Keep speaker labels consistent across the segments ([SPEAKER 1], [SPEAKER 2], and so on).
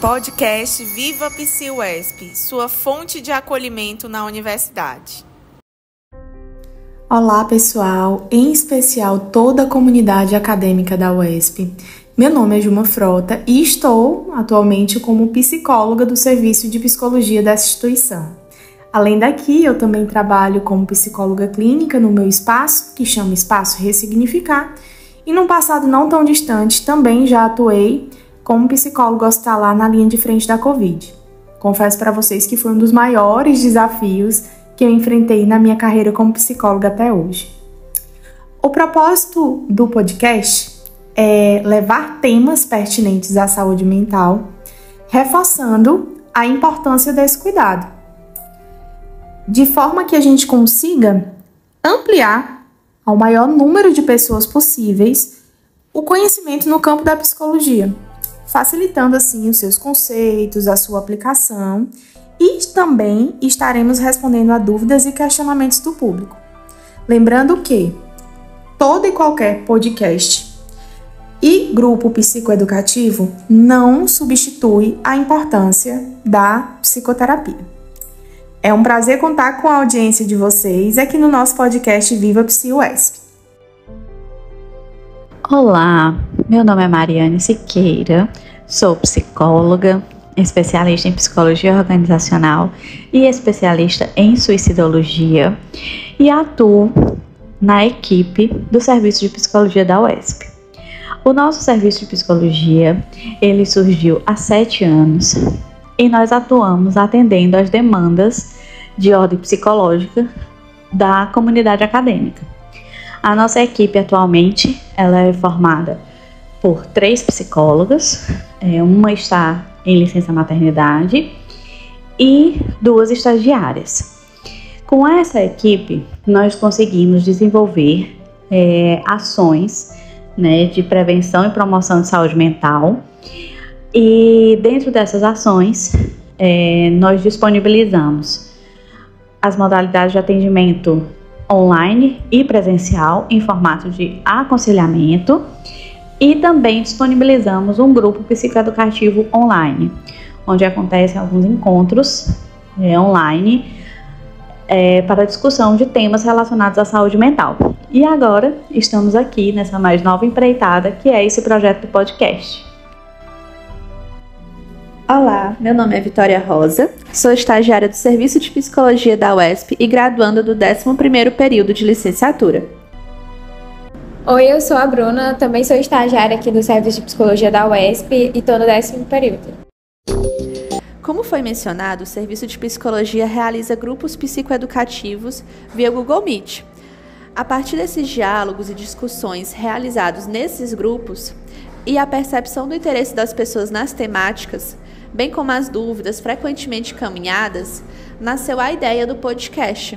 [SPEAKER 1] Podcast Viva PsiUESP, sua fonte de acolhimento na universidade.
[SPEAKER 2] Olá pessoal, em especial toda a comunidade acadêmica da UESP. Meu nome é Juma Frota e estou atualmente como psicóloga do Serviço de Psicologia dessa instituição. Além daqui, eu também trabalho como psicóloga clínica no meu espaço, que chama Espaço Ressignificar, e num passado não tão distante também já atuei como psicóloga hospitalar na linha de frente da Covid. Confesso para vocês que foi um dos maiores desafios que eu enfrentei na minha carreira como psicóloga até hoje. O propósito do podcast é levar temas pertinentes à saúde mental, reforçando a importância desse cuidado, de forma que a gente consiga ampliar ao maior número de pessoas possíveis o conhecimento no campo da psicologia, facilitando assim os seus conceitos, a sua aplicação, e também estaremos respondendo a dúvidas e questionamentos do público. Lembrando que todo e qualquer podcast e grupo psicoeducativo não substitui a importância da psicoterapia. É um prazer contar com a audiência de vocês aqui no nosso podcast Viva PsiUESP.
[SPEAKER 3] Olá, meu nome é Mariane Siqueira, sou psicóloga, especialista em psicologia organizacional e especialista em suicidologia e atuo na equipe do Serviço de Psicologia da UESP. O nosso Serviço de Psicologia, ele surgiu há 7 anos e nós atuamos atendendo às demandas de ordem psicológica da comunidade acadêmica. A nossa equipe atualmente ela é formada por 3 psicólogas, uma está em licença maternidade e 2 estagiárias. Com essa equipe, nós conseguimos desenvolver ações de prevenção e promoção de saúde mental, e dentro dessas ações, nós disponibilizamos as modalidades de atendimento online e presencial em formato de aconselhamento, e também disponibilizamos um grupo psicoeducativo online, onde acontecem alguns encontros online para discussão de temas relacionados à saúde mental. E agora estamos aqui nessa mais nova empreitada, que é esse projeto do podcast.
[SPEAKER 4] Olá, meu nome é Vitória Rosa, sou estagiária do Serviço de Psicologia da UESP e graduanda do 11º período de licenciatura.
[SPEAKER 5] Oi, eu sou a Bruna, também sou estagiária aqui do Serviço de Psicologia da UESP e estou no 10º período.
[SPEAKER 4] Como foi mencionado, o Serviço de Psicologia realiza grupos psicoeducativos via Google Meet. A partir desses diálogos e discussões realizados nesses grupos e a percepção do interesse das pessoas nas temáticas, bem como as dúvidas frequentemente caminhadas, nasceu a ideia do podcast,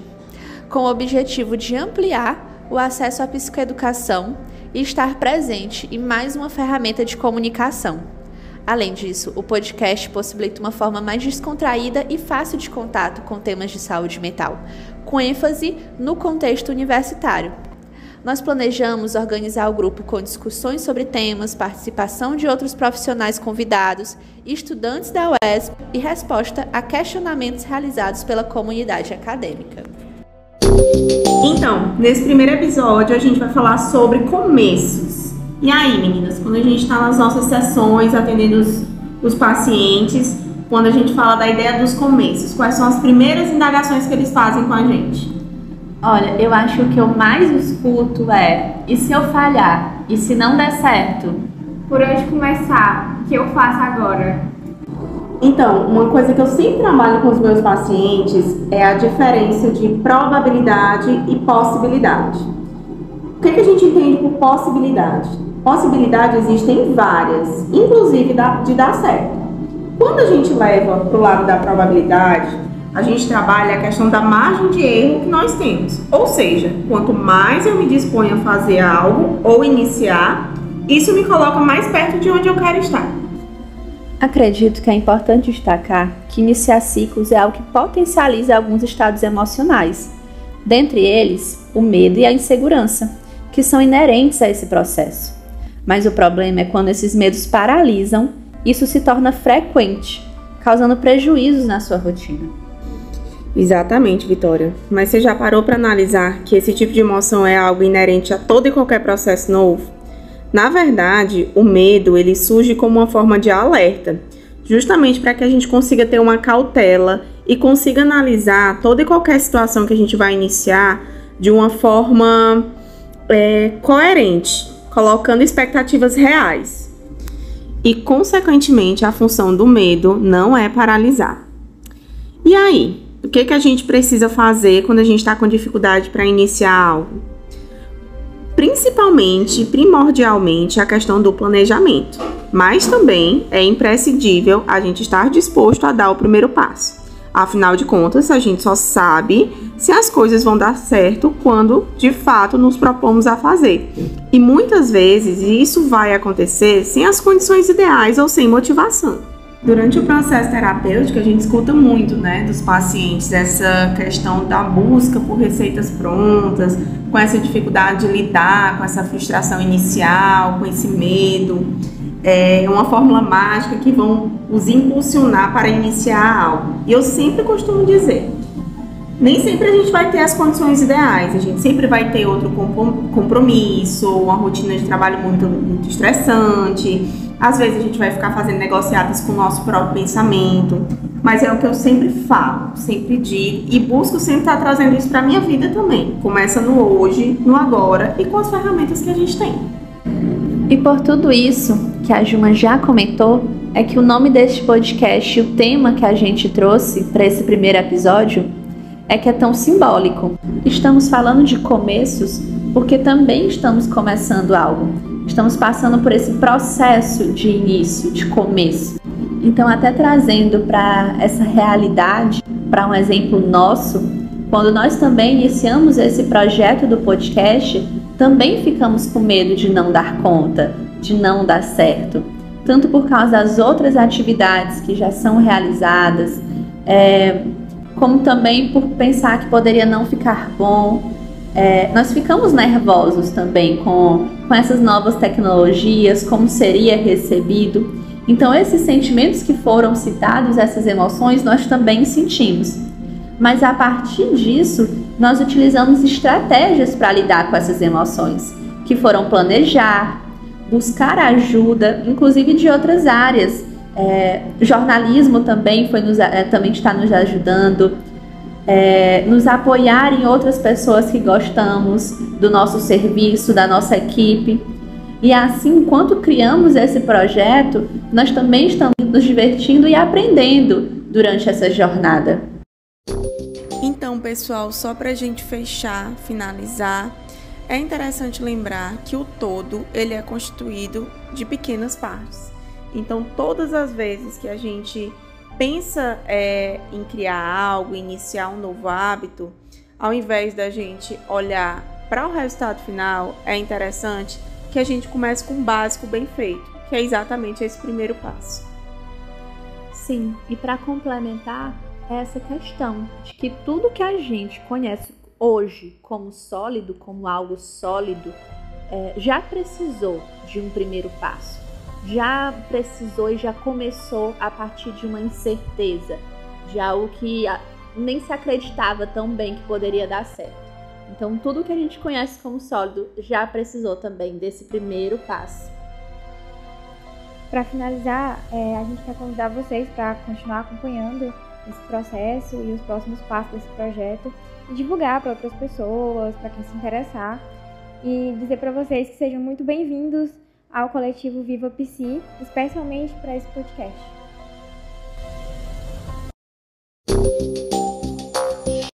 [SPEAKER 4] com o objetivo de ampliar o acesso à psicoeducação e estar presente em mais uma ferramenta de comunicação. Além disso, o podcast possibilita uma forma mais descontraída e fácil de contato com temas de saúde mental, com ênfase no contexto universitário. Nós planejamos organizar o grupo com discussões sobre temas, participação de outros profissionais convidados, estudantes da UESP e resposta a questionamentos realizados pela comunidade acadêmica.
[SPEAKER 2] Então, nesse primeiro episódio a gente vai falar sobre começos. E aí, meninas, quando a gente está nas nossas sessões atendendo os pacientes, quando a gente fala da ideia dos começos, quais são as primeiras indagações que eles fazem com a gente?
[SPEAKER 3] Olha, eu acho que o que eu mais escuto é: e se eu falhar? E se não der certo?
[SPEAKER 5] Por onde começar? O que eu faço agora?
[SPEAKER 2] Então, uma coisa que eu sempre trabalho com os meus pacientes é a diferença de probabilidade e possibilidade. O que a gente entende por possibilidade? Possibilidade existem várias, inclusive de dar certo. Quando a gente leva para o lado da probabilidade, a gente trabalha a questão da margem de erro que nós temos. Ou seja, quanto mais eu me disponho a fazer algo ou iniciar, isso me coloca mais perto de onde eu quero estar.
[SPEAKER 4] Acredito que é importante destacar que iniciar ciclos é algo que potencializa alguns estados emocionais, dentre eles o medo e a insegurança, que são inerentes a esse processo. Mas o problema é quando esses medos paralisam isso se torna frequente, causando prejuízos na sua rotina.
[SPEAKER 1] Exatamente, Vitória. Mas você já parou para analisar que esse tipo de emoção é algo inerente a todo e qualquer processo novo? Na verdade, o medo ele surge como uma forma de alerta, justamente para que a gente consiga ter uma cautela e consiga analisar toda e qualquer situação que a gente vai iniciar de uma forma coerente, colocando expectativas reais. E, consequentemente, a função do medo não é paralisar. E aí? O que a gente precisa fazer quando a gente está com dificuldade para iniciar algo? Primordialmente, a questão do planejamento. Mas também é imprescindível a gente estar disposto a dar o primeiro passo. Afinal de contas, a gente só sabe se as coisas vão dar certo quando, de fato, nos propomos a fazer. E muitas vezes isso vai acontecer sem as condições ideais ou sem motivação. Durante o processo terapêutico, a gente escuta muito, dos pacientes essa questão da busca por receitas prontas, com essa dificuldade de lidar com essa frustração inicial, com esse medo. É uma fórmula mágica que vão os impulsionar para iniciar algo. E eu sempre costumo dizer, nem sempre a gente vai ter as condições ideais, a gente sempre vai ter outro compromisso, uma rotina de trabalho muito estressante. Às vezes a gente vai ficar fazendo negociatas com o nosso próprio pensamento, mas é o que eu sempre falo, sempre digo e busco sempre estar trazendo isso para a minha vida também. Começa no hoje, no agora e com as ferramentas que a gente tem.
[SPEAKER 4] E por tudo isso que a Juma já comentou, é que o nome deste podcast, o tema que a gente trouxe para esse primeiro episódio, é que é tão simbólico. Estamos falando de começos porque também estamos começando algo. Estamos passando por esse processo de início, de começo. Então, até trazendo para essa realidade, para um exemplo nosso, quando nós também iniciamos esse projeto do podcast, também ficamos com medo de não dar conta, de não dar certo. Tanto por causa das outras atividades que já são realizadas, como também por pensar que poderia não ficar bom. Nós ficamos nervosos também com essas novas tecnologias, como seria recebido. Então, esses sentimentos que foram citados, essas emoções, nós também sentimos. Mas a partir disso, nós utilizamos estratégias para lidar com essas emoções, que foram planejar, buscar ajuda, inclusive de outras áreas. Jornalismo também está nos ajudando. Nos apoiar em outras pessoas que gostamos do nosso serviço, da nossa equipe. E assim, enquanto criamos esse projeto, nós também estamos nos divertindo e aprendendo durante essa jornada.
[SPEAKER 1] Então, pessoal, só para a gente finalizar, é interessante lembrar que o todo ele é constituído de pequenas partes. Então, todas as vezes que a gente pensa em criar algo, iniciar um novo hábito, ao invés da gente olhar para o resultado final, é interessante que a gente comece com um básico bem feito, que é exatamente esse primeiro passo.
[SPEAKER 4] Sim, e para complementar essa questão de que tudo que a gente conhece hoje como sólido, como algo sólido, já precisou de um primeiro passo. Já precisou e já começou a partir de uma incerteza, de algo que nem se acreditava tão bem que poderia dar certo. Então, tudo que a gente conhece como sólido já precisou também desse primeiro passo.
[SPEAKER 5] Para finalizar, a gente quer convidar vocês para continuar acompanhando esse processo e os próximos passos desse projeto e divulgar para outras pessoas, para quem se interessar, e dizer para vocês que sejam muito bem-vindos ao coletivo Viva Psi, especialmente para esse podcast.